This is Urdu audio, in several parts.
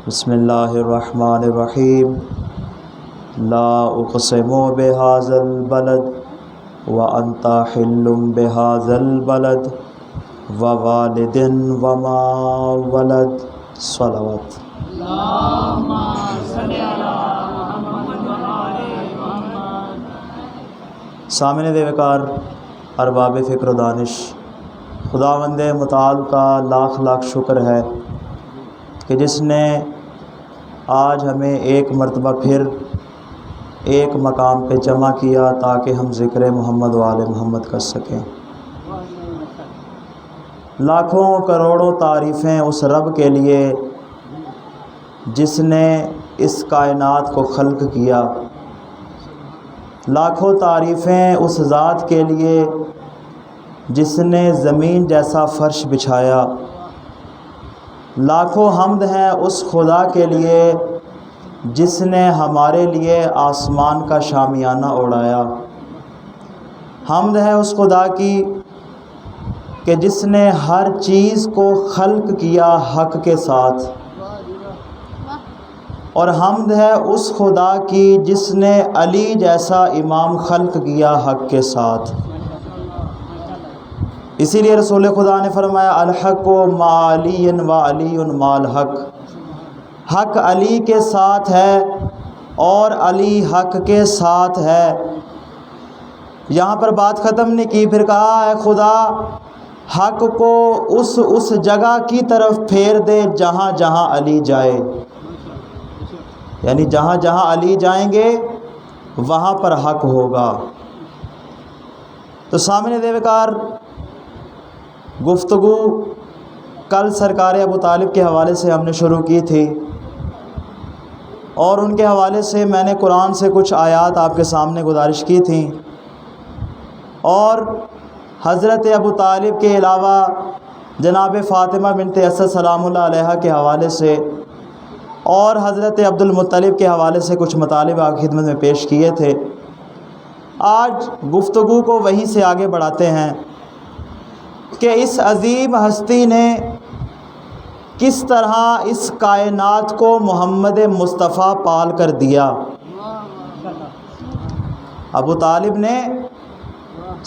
بسم اللہ الرحمن الرحیم لا اقسم بهذا البلد وانت حل بهذا البلد ووالد وما ولد صلوات اللہم صلی علی محمد وآل محمد۔ سامعین دیوکار، ارباب فکر و دانش، خداوند متعال کا لاکھ لاکھ شکر ہے کہ جس نے آج ہمیں ایک مرتبہ پھر ایک مقام پہ جمع کیا تاکہ ہم ذکر محمد و آل محمد کر سکیں۔ لاکھوں کروڑوں تعریفیں اس رب کے لیے جس نے اس کائنات کو خلق کیا، لاکھوں تعریفیں اس ذات کے لیے جس نے زمین جیسا فرش بچھایا، لاکھوں حمد ہیں اس خدا کے لیے جس نے ہمارے لیے آسمان کا شامیانہ اڑایا، حمد ہے اس خدا کی کہ جس نے ہر چیز کو خلق کیا حق کے ساتھ، اور حمد ہے اس خدا کی جس نے علی جیسا امام خلق کیا حق کے ساتھ۔ اسی لیے رسول خدا نے فرمایا الحق مع علی و علی مع الحق، حق علی کے ساتھ ہے اور علی حق کے ساتھ ہے۔ یہاں پر بات ختم نہیں کی، پھر کہا ہے خدا حق کو اس جگہ کی طرف پھیر دے جہاں جہاں علی جائے، یعنی جہاں جہاں علی جائیں گے وہاں پر حق ہوگا۔ تو سامعین دیوکار، گفتگو کل سرکار ابو طالب کے حوالے سے ہم نے شروع کی تھی، اور ان کے حوالے سے میں نے قرآن سے کچھ آیات آپ کے سامنے گزارش کی تھیں، اور حضرت ابو طالب کے علاوہ جناب فاطمہ بنت اسد سلام اللہ علیہا کے حوالے سے اور حضرت عبد المطلب کے حوالے سے کچھ مطالب آپ کی خدمت میں پیش کیے تھے۔ آج گفتگو کو وہیں سے آگے بڑھاتے ہیں کہ اس عظیم ہستی نے کس طرح اس کائنات کو محمد مصطفیٰ پال کر دیا۔ ابو طالب نے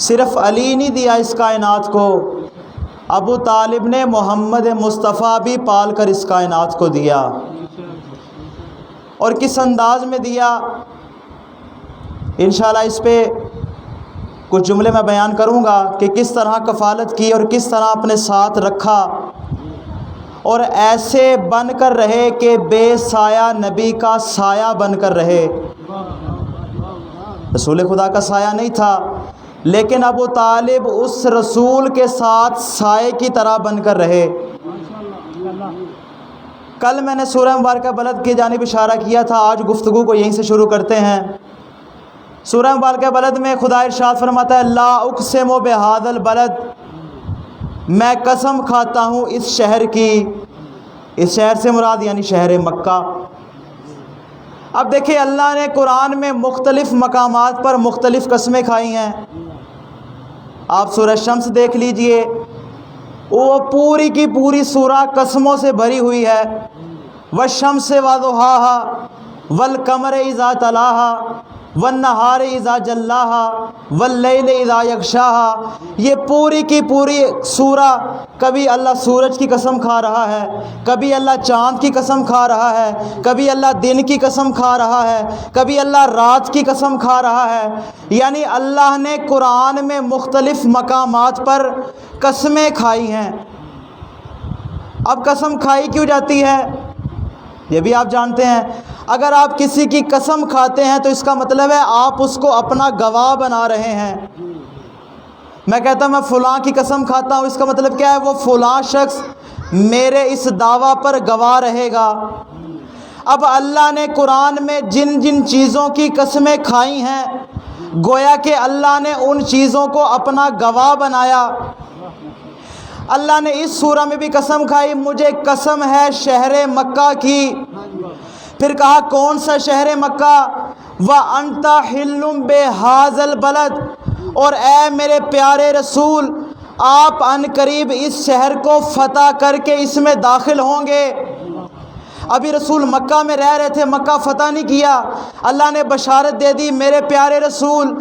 صرف علی نہیں دیا اس کائنات کو، ابو طالب نے محمد مصطفیٰ بھی پال کر اس کائنات کو دیا، اور کس انداز میں دیا انشاءاللہ اس پہ کچھ جملے میں بیان کروں گا کہ کس طرح کفالت کی اور کس طرح اپنے ساتھ رکھا، اور ایسے بن کر رہے کہ بے سایہ نبی کا سایہ بن کر رہے۔ رسول خدا کا سایہ نہیں تھا، لیکن ابو طالب اس رسول کے ساتھ سائے کی طرح بن کر رہے۔ کل میں نے سورہ مبارکہ بلد کی جانب اشارہ کیا تھا، آج گفتگو کو یہیں سے شروع کرتے ہیں۔ سورہ مبارکہ بلد میں خدا ارشاد فرماتا ہے لا اقسم بہذا البلد، میں قسم کھاتا ہوں اس شہر کی، اس شہر سے مراد یعنی شہر مکہ۔ اب دیکھیں اللہ نے قرآن میں مختلف مقامات پر مختلف قسمیں کھائی ہیں۔ آپ سورہ شمس دیکھ لیجئے، وہ پوری کی پوری سورہ قسموں سے بھری ہوئی ہے۔ والشمس وضحاها والقمر اذا تلاها والنہار اذا جلاها واللیل اذا یغشاها، یہ پوری کی پوری سورہ کبھی اللہ سورج کی قسم کھا رہا ہے، کبھی اللہ چاند کی قسم کھا رہا ہے، کبھی اللہ دن کی قسم کھا رہا ہے، کبھی اللہ رات کی قسم کھا رہا ہے۔ یعنی اللہ نے قرآن میں مختلف مقامات پر قسمیں کھائی ہیں۔ اب قسم کھائی کیوں جاتی ہے یہ بھی آپ جانتے ہیں۔ اگر آپ کسی کی قسم کھاتے ہیں تو اس کا مطلب ہے آپ اس کو اپنا گواہ بنا رہے ہیں۔ میں کہتا ہوں میں فلاں کی قسم کھاتا ہوں، اس کا مطلب کیا ہے؟ وہ فلاں شخص میرے اس دعویٰ پر گواہ رہے گا۔ اب اللہ نے قرآن میں جن جن چیزوں کی قسمیں کھائی ہیں، گویا کہ اللہ نے ان چیزوں کو اپنا گواہ بنایا۔ اللہ نے اس سورہ میں بھی قسم کھائی، مجھے قسم ہے شہر مکہ کی۔ پھر کہا کون سا شہر مکہ؟ وَأَنْتَ حِلٌّ بِهَذَا الْبَلَدِ، اور اے میرے پیارے رسول آپ ان قریب اس شہر کو فتح کر کے اس میں داخل ہوں گے۔ ابھی رسول مکہ میں رہ رہے تھے، مکہ فتح نہیں کیا، اللہ نے بشارت دے دی میرے پیارے رسول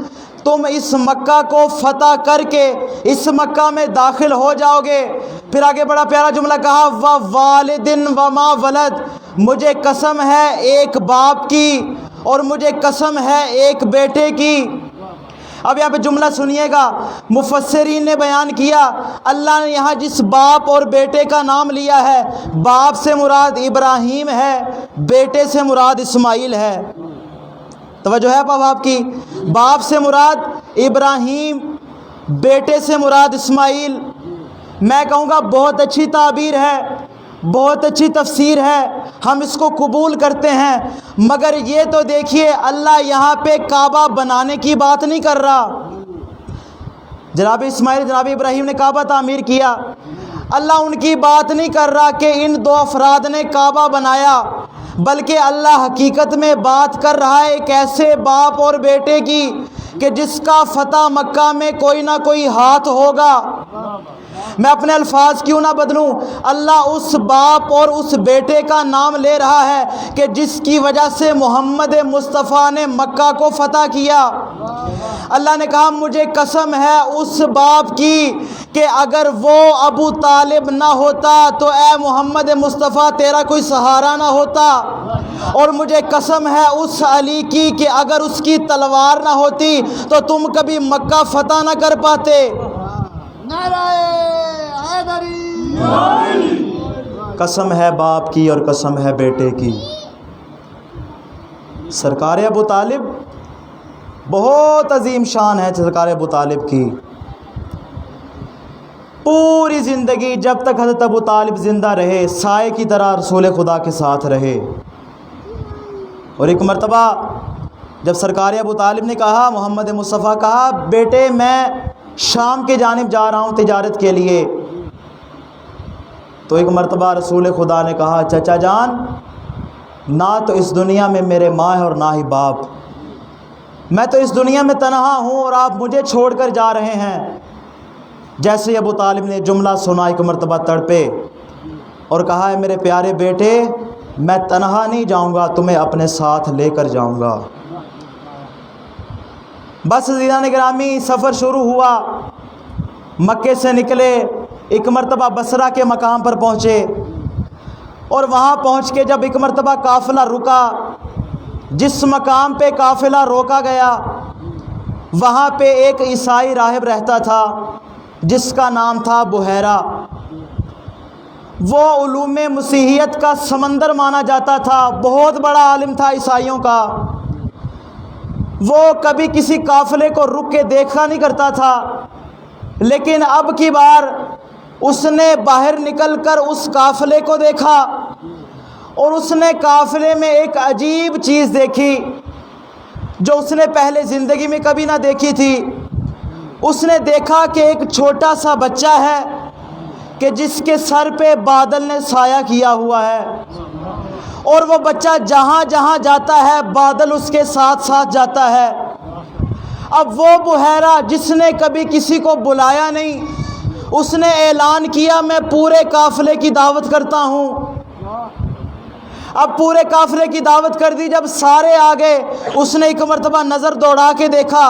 تم اس مکہ کو فتح کر کے اس مکہ میں داخل ہو جاؤ گے۔ پھر آگے بڑا پیارا جملہ کہا ووالدٍ وما ولد، مجھے قسم ہے ایک باپ کی اور مجھے قسم ہے ایک بیٹے کی۔ اب یہاں پہ جملہ سنیے گا، مفسرین نے بیان کیا اللہ نے یہاں جس باپ اور بیٹے کا نام لیا ہے، باپ سے مراد ابراہیم ہے، بیٹے سے مراد اسماعیل ہے۔ توجہ ہے باپ کی، باپ سے مراد ابراہیم، بیٹے سے مراد اسماعیل۔ میں کہوں گا بہت اچھی تعبیر ہے، بہت اچھی تفسیر ہے، ہم اس کو قبول کرتے ہیں، مگر یہ تو دیکھیے اللہ یہاں پہ کعبہ بنانے کی بات نہیں کر رہا۔ جناب اسماعیل جناب ابراہیم نے کعبہ تعمیر کیا، اللہ ان کی بات نہیں کر رہا کہ ان دو افراد نے کعبہ بنایا، بلکہ اللہ حقیقت میں بات کر رہا ہے ایک ایسے باپ اور بیٹے کی کہ جس کا فتح مکہ میں کوئی نہ کوئی ہاتھ ہوگا۔ میں اپنے الفاظ کیوں نہ بدلوں، اللہ اس باپ اور اس بیٹے کا نام لے رہا ہے کہ جس کی وجہ سے محمد مصطفیٰ نے مکہ کو فتح کیا۔ اللہ نے کہا مجھے قسم ہے اس باپ کی کہ اگر وہ ابو طالب نہ ہوتا تو اے محمد مصطفیٰ تیرا کوئی سہارا نہ ہوتا، اور مجھے قسم ہے اس علی کی کہ اگر اس کی تلوار نہ ہوتی تو تم کبھی مکہ فتح نہ کر پاتے۔ نعرہ حیدری، قسم ہے باپ کی اور قسم ہے بیٹے کی۔ سرکار ابو طالب بہت عظیم شان ہے، سرکار ابو طالب کی پوری زندگی جب تک حضرت ابو طالب زندہ رہے سائے کی طرح رسول خدا کے ساتھ رہے۔ اور ایک مرتبہ جب سرکار ابو طالب نے کہا، محمد مصطفیٰ کہا بیٹے میں شام کی جانب جا رہا ہوں تجارت کے لیے، تو ایک مرتبہ رسول خدا نے کہا چچا جان نہ تو اس دنیا میں میرے ماں ہے اور نہ ہی باپ، میں تو اس دنیا میں تنہا ہوں اور آپ مجھے چھوڑ کر جا رہے ہیں۔ جیسے ابو طالب نے جملہ سنا ایک مرتبہ تڑپے اور کہا ہے میرے پیارے بیٹے میں تنہا نہیں جاؤں گا، تمہیں اپنے ساتھ لے کر جاؤں گا۔ بس عزیزان گرامی سفر شروع ہوا، مکے سے نکلے، ایک مرتبہ بصرہ کے مقام پر پہنچے، اور وہاں پہنچ کے جب ایک مرتبہ قافلہ رکا، جس مقام پہ قافلہ روکا گیا وہاں پہ ایک عیسائی راہب رہتا تھا جس کا نام تھا بحیرہ۔ وہ علوم مسیحیت کا سمندر مانا جاتا تھا، بہت بڑا عالم تھا عیسائیوں کا۔ وہ کبھی کسی قافلے کو رک کے دیکھا نہیں کرتا تھا، لیکن اب کی بار اس نے باہر نکل کر اس قافلے کو دیکھا، اور اس نے قافلے میں ایک عجیب چیز دیکھی جو اس نے پہلے زندگی میں کبھی نہ دیکھی تھی۔ اس نے دیکھا کہ ایک چھوٹا سا بچہ ہے کہ جس کے سر پہ بادل نے سایہ کیا ہوا ہے، اور وہ بچہ جہاں جہاں جاتا ہے بادل اس کے ساتھ ساتھ جاتا ہے۔ اب وہ بحیرہ جس نے کبھی کسی کو بلایا نہیں، اس نے اعلان کیا میں پورے قافلے کی دعوت کرتا ہوں۔ اب پورے قافلے کی دعوت کر دی، جب سارے آ گئے اس نے ایک مرتبہ نظر دوڑا کے دیکھا،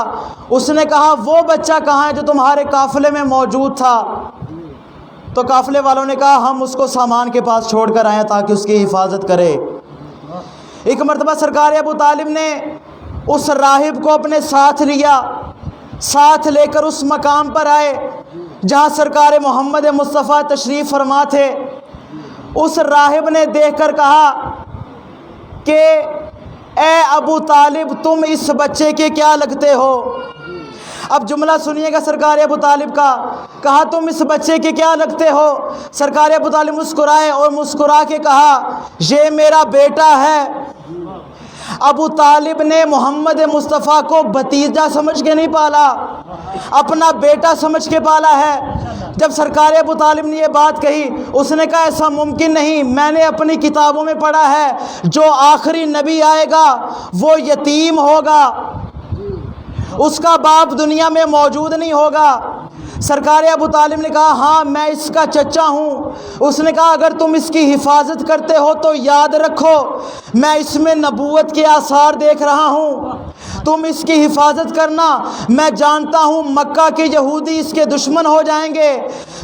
اس نے کہا وہ بچہ کہاں ہے جو تمہارے قافلے میں موجود تھا؟ تو قافلے والوں نے کہا ہم اس کو سامان کے پاس چھوڑ کر آئے تاکہ اس کی حفاظت کرے۔ ایک مرتبہ سرکار ابو طالب نے اس راہب کو اپنے ساتھ لیا، ساتھ لے کر اس مقام پر آئے جہاں سرکار محمد مصطفیٰ تشریف فرما تھے۔ اس راہب نے دیکھ کر کہا کہ اے ابو طالب تم اس بچے کے کیا لگتے ہو؟ اب جملہ سنیے گا سرکار ابو طالب کا، کہا تم اس بچے کے کیا لگتے ہو؟ سرکار ابو طالب مسکرائے اور مسکرا کے کہا یہ میرا بیٹا ہے۔ ابو طالب نے محمد مصطفیٰ کو بھتیجا سمجھ کے نہیں پالا، اپنا بیٹا سمجھ کے پالا ہے۔ جب سرکار ابو طالب نے یہ بات کہی اس نے کہا ایسا ممکن نہیں، میں نے اپنی کتابوں میں پڑھا ہے جو آخری نبی آئے گا وہ یتیم ہوگا، اس کا باپ دنیا میں موجود نہیں ہوگا۔ سرکار ابو طالب نے کہا ہاں میں اس کا چچا ہوں۔ اس نے کہا اگر تم اس کی حفاظت کرتے ہو تو یاد رکھو میں اس میں نبوت کے آثار دیکھ رہا ہوں، تم اس کی حفاظت کرنا، میں جانتا ہوں مکہ کے یہودی اس کے دشمن ہو جائیں گے،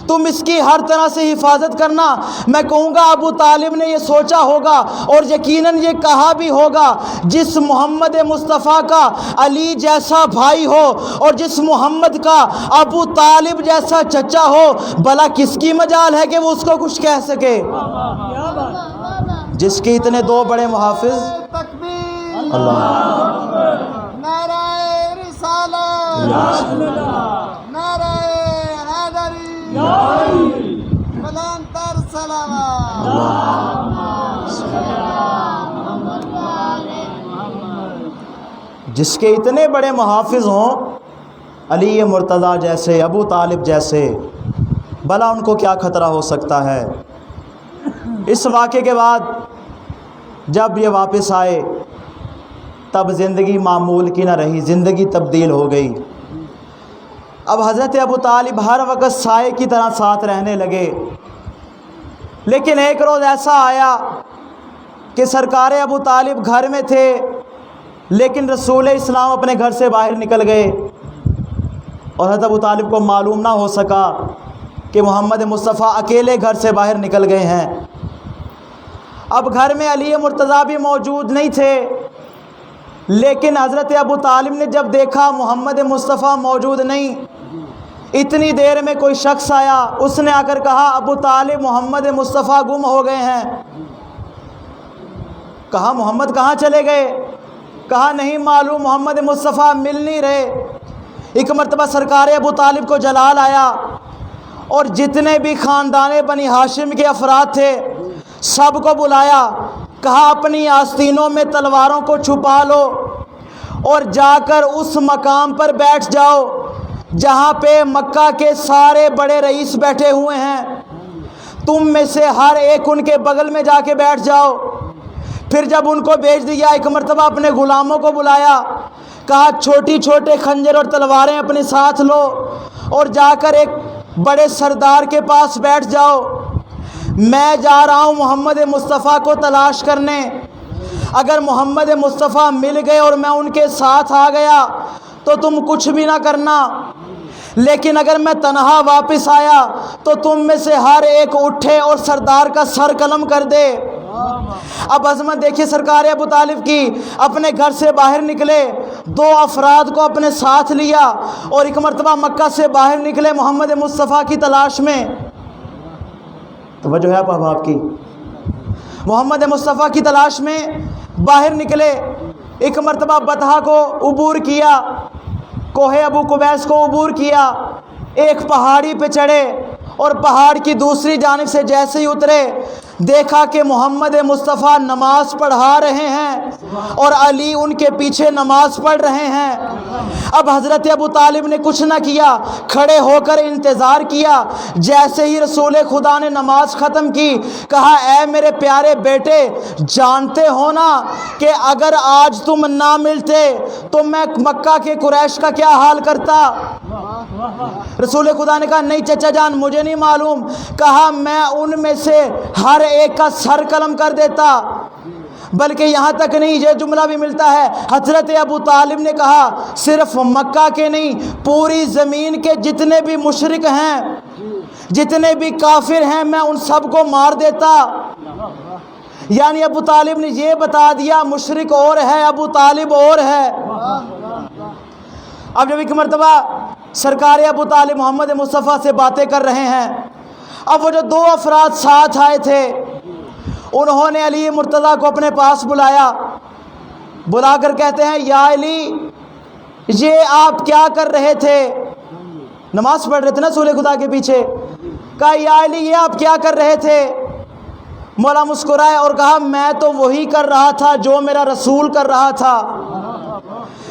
تم اس کی ہر طرح سے حفاظت کرنا۔ میں کہوں گا ابو طالب نے یہ سوچا ہوگا اور یقیناً یہ کہا بھی ہوگا جس محمد مصطفیٰ کا علی جیسا بھائی ہو اور جس محمد کا ابو طالب جیسا چچا ہو، بھلا کس کی مجال ہے کہ وہ اس کو کچھ کہہ سکے؟ جس کے اتنے دو بڑے محافظ، تکبیر، اللہ، نعرہ رسالت، نعرہ حیدری، بلند تر صلوات۔ جس کے اتنے بڑے محافظ ہوں، علی مرتضیٰ جیسے، ابو طالب جیسے، بھلا ان کو کیا خطرہ ہو سکتا ہے؟ اس واقعے کے بعد جب یہ واپس آئے تب زندگی معمول کی نہ رہی، زندگی تبدیل ہو گئی۔ اب حضرت ابو طالب ہر وقت سائے کی طرح ساتھ رہنے لگے، لیکن ایک روز ایسا آیا کہ سرکار ابو طالب گھر میں تھے لیکن رسول اسلام اپنے گھر سے باہر نکل گئے، اور حضرت ابو طالب کو معلوم نہ ہو سکا کہ محمد مصطفیٰ اکیلے گھر سے باہر نکل گئے ہیں۔ اب گھر میں علی مرتضیٰ بھی موجود نہیں تھے، لیکن حضرت ابو طالب نے جب دیکھا محمد مصطفیٰ موجود نہیں، اتنی دیر میں کوئی شخص آیا، اس نے آ کر کہا ابو طالب محمد مصطفیٰ گم ہو گئے ہیں۔ کہا محمد کہاں چلے گئے؟ کہا نہیں معلوم، محمد مصطفیٰ مل نہیں رہے۔ ایک مرتبہ سرکار ابو طالب کو جلال آیا اور جتنے بھی خاندان بنی ہاشم کے افراد تھے سب کو بلایا، کہا اپنی آستینوں میں تلواروں کو چھپا لو اور جا کر اس مقام پر بیٹھ جاؤ جہاں پہ مکہ کے سارے بڑے رئیس بیٹھے ہوئے ہیں، تم میں سے ہر ایک ان کے بغل میں جا کے بیٹھ جاؤ۔ پھر جب ان کو بھیج دیا، ایک مرتبہ اپنے غلاموں کو بلایا، کہا چھوٹی چھوٹے خنجر اور تلواریں اپنے ساتھ لو اور جا کر ایک بڑے سردار کے پاس بیٹھ جاؤ، میں جا رہا ہوں محمد مصطفیٰ کو تلاش کرنے، اگر محمد مصطفیٰ مل گئے اور میں ان کے ساتھ آ گیا تو تم کچھ بھی نہ کرنا، لیکن اگر میں تنہا واپس آیا تو تم میں سے ہر ایک اٹھے اور سردار کا سر قلم کر دے۔ اب عظمت دیکھیے سرکار ابو طالب کی، اپنے گھر سے باہر نکلے، دو افراد کو اپنے ساتھ لیا اور ایک مرتبہ مکہ سے باہر نکلے محمد مصطفیٰ کی تلاش میں۔ توجہ ہے آپ کی، محمد مصطفیٰ کی تلاش میں باہر نکلے، ایک مرتبہ بطحا کو عبور کیا، کوہ ابو قبیس کو عبور کیا، ایک پہاڑی پہ چڑھے اور پہاڑ کی دوسری جانب سے جیسے ہی اترے دیکھا کہ محمد مصطفیٰ نماز پڑھا رہے ہیں اور علی ان کے پیچھے نماز پڑھ رہے ہیں۔ اب حضرت ابو طالب نے کچھ نہ کیا، کھڑے ہو کر انتظار کیا، جیسے ہی رسول خدا نے نماز ختم کی کہا اے میرے پیارے بیٹے، جانتے ہو نا کہ اگر آج تم نہ ملتے تو میں مکہ کے قریش کا کیا حال کرتا؟ رسول خدا نے کہا نہیں چچا جان مجھے نہیں معلوم، کہا میں ان میں سے ہر ایک کا سر قلم کر دیتا، بلکہ یہاں تک نہیں، یہ جملہ بھی ملتا ہے حضرت ابو طالب نے کہا صرف مکہ کے نہیں پوری زمین کے جتنے بھی مشرک ہیں، جتنے بھی کافر ہیں، میں ان سب کو مار دیتا۔ یعنی ابو طالب نے یہ بتا دیا مشرک اور ہے، ابو طالب اور ہے۔ اب جب ایک مرتبہ سرکار ابو طالب محمد مصطفیٰ سے باتیں کر رہے ہیں، اب وہ جو دو افراد ساتھ آئے تھے انہوں نے علی مرتضیٰ کو اپنے پاس بلایا، بلا کر کہتے ہیں یا علی یہ آپ کیا کر رہے تھے؟ نماز پڑھ رہے تھے نا رسول خدا کے پیچھے، کہا یا علی یہ آپ کیا کر رہے تھے؟ مولا مسکرائے اور کہا میں تو وہی کر رہا تھا جو میرا رسول کر رہا تھا۔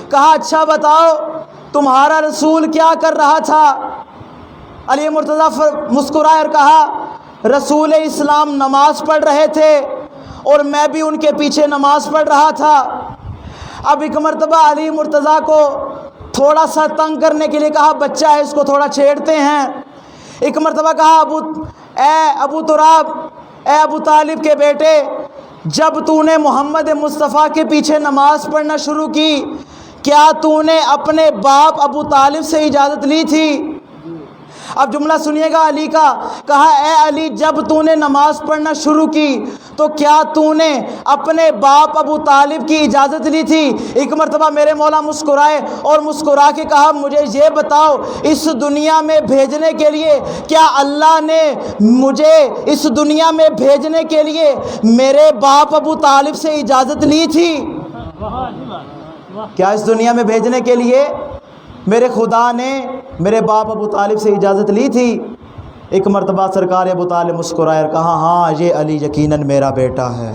کہا اچھا بتاؤ تمہارا رسول کیا کر رہا تھا؟ علی مرتضیٰ مسکرائے اور کہا رسول اسلام نماز پڑھ رہے تھے اور میں بھی ان کے پیچھے نماز پڑھ رہا تھا۔ اب ایک مرتبہ علی مرتضیٰ کو تھوڑا سا تنگ کرنے کے لیے کہا بچہ ہے اس کو تھوڑا چھیڑتے ہیں۔ ایک مرتبہ کہا ابو تراب، اے ابو طالب کے بیٹے، جب تو نے محمد مصطفیٰ کے پیچھے نماز پڑھنا شروع کی کیا تو نے اپنے باپ ابو طالب سے اجازت لی تھی؟ اب جملہ سنیے گا علی کا، کہا اے علی جب تو نے نماز پڑھنا شروع کی تو کیا تو نے اپنے باپ ابو طالب کی اجازت لی تھی؟ ایک مرتبہ میرے مولا مسکرائے اور مسکرا کے کہا مجھے یہ بتاؤ اس دنیا میں بھیجنے کے لیے کیا اللہ نے مجھے اس دنیا میں بھیجنے کے لیے میرے باپ ابو طالب سے اجازت لی تھی؟ کیا اس دنیا میں بھیجنے کے لیے میرے خدا نے میرے باپ ابو طالب سے اجازت لی تھی؟ ایک مرتبہ سرکار ابو طالب مسکرائے اور کہا ہاں یہ علی یقیناً میرا بیٹا ہے۔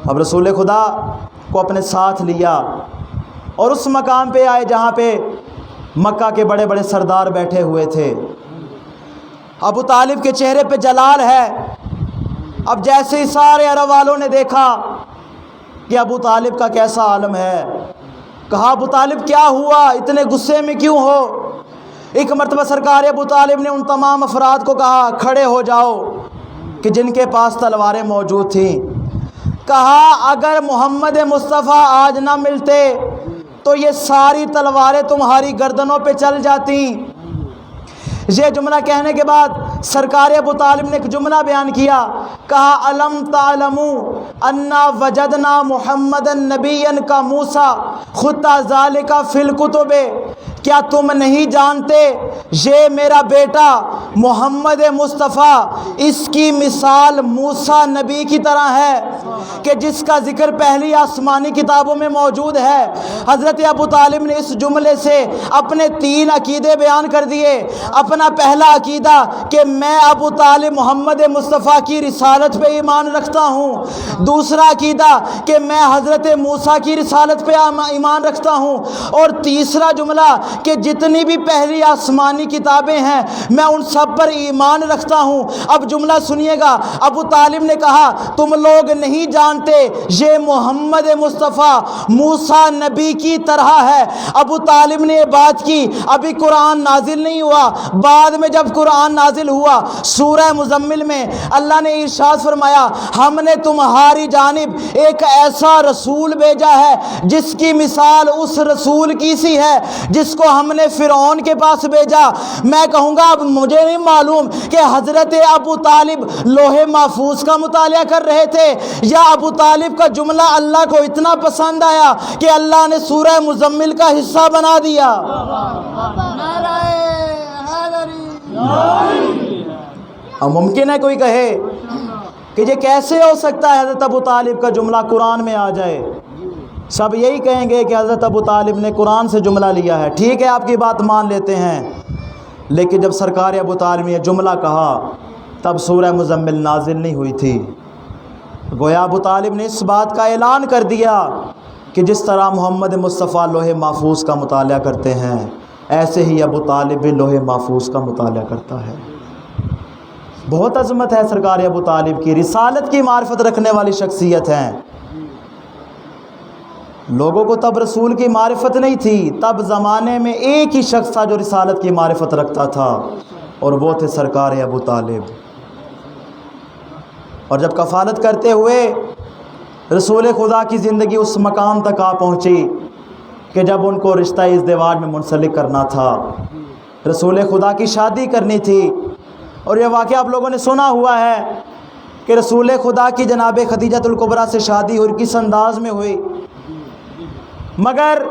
اب رسول خدا کو اپنے ساتھ لیا اور اس مقام پہ آئے جہاں پہ مکہ کے بڑے بڑے سردار بیٹھے ہوئے تھے۔ ابو طالب کے چہرے پہ جلال ہے۔ اب جیسے ہی سارے عرب والوں نے دیکھا کہ ابو طالب کا کیسا عالم ہے، کہا ابو طالب کیا ہوا، اتنے غصے میں کیوں ہو؟ ایک مرتبہ سرکار ابو طالب نے ان تمام افراد کو کہا کھڑے ہو جاؤ کہ جن کے پاس تلواریں موجود تھیں۔ کہا اگر محمد مصطفیٰ آج نہ ملتے تو یہ ساری تلواریں تمہاری گردنوں پہ چل جاتی۔ یہ جملہ کہنے کے بعد سرکار ابو طالب نے ایک جملہ بیان کیا، کہا الم تعلموا انا وجدنا محمدا نبیا کا موسیٰ خط ذالک فی الکتب، کیا تم نہیں جانتے یہ میرا بیٹا محمد مصطفیٰ اس کی مثال موسیٰ نبی کی طرح ہے کہ جس کا ذکر پہلی آسمانی کتابوں میں موجود ہے۔ حضرت ابو طالب نے اس جملے سے اپنے 3 عقیدے بیان کر دیے۔ اپنا پہلا عقیدہ کہ میں ابو طالب محمد مصطفیٰ کی رسالت پہ ایمان رکھتا ہوں، دوسرا عقیدہ کہ میں حضرت موسیٰ کی رسالت پہ ایمان رکھتا ہوں، اور تیسرا جملہ کہ جتنی بھی پہلی آسمانی کتابیں ہیں میں ان سب پر ایمان رکھتا ہوں۔ اب جملہ سنیے گا، ابو طالب نے کہا تم لوگ نہیں جانتے یہ محمد مصطفیٰ موسیٰ نبی کی طرح ہے۔ ابو طالب نے یہ بات کی، ابھی قرآن نازل نہیں ہوا، بعد میں جب قرآن نازل ہوا سورہ مزمل میں اللہ نے ارشاد فرمایا ہم نے تمہاری جانب ایک ایسا رسول بھیجا ہے جس کی مثال اس رسول کی سی ہے جس کو ہم نے فرعون کے پاس بھیجا۔ میں کہوں گا اب مجھے نہیں معلوم کہ حضرت ابو طالب لوح محفوظ کا مطالعہ کر رہے تھے یا ابو طالب کا جملہ اللہ کو اتنا پسند آیا کہ اللہ نے سورہ مزمل کا حصہ بنا دیا۔ نعرہ حیدری۔ اب ممکن ہے کوئی کہے کہ یہ کیسے ہو سکتا ہے حضرت ابو طالب کا جملہ قرآن میں آ جائے؟ سب یہی کہیں گے کہ حضرت ابو طالب نے قرآن سے جملہ لیا ہے۔ ٹھیک ہے آپ کی بات مان لیتے ہیں، لیکن جب سرکار ابو طالب نے یہ جملہ کہا تب سورہ مزمل نازل نہیں ہوئی تھی۔ گویا ابو طالب نے اس بات کا اعلان کر دیا کہ جس طرح محمد مصطفیٰ لوح محفوظ کا مطالعہ کرتے ہیں ایسے ہی ابو طالب بھی لوح محفوظ کا مطالعہ کرتا ہے۔ بہت عظمت ہے سرکار ابو طالب کی، رسالت کی معرفت رکھنے والی شخصیت ہیں۔ لوگوں کو تب رسول کی معرفت نہیں تھی، تب زمانے میں ایک ہی شخص تھا جو رسالت کی معرفت رکھتا تھا اور وہ تھے سرکار ابو طالب۔ اور جب کفالت کرتے ہوئے رسول خدا کی زندگی اس مقام تک آ پہنچی کہ جب ان کو رشتہ ازدواج میں منسلک کرنا تھا، رسول خدا کی شادی کرنی تھی، اور یہ واقعہ آپ لوگوں نے سنا ہوا ہے کہ رسول خدا کی جناب خدیجہ الکبریٰ سے شادی اور کس انداز میں ہوئی۔ مگر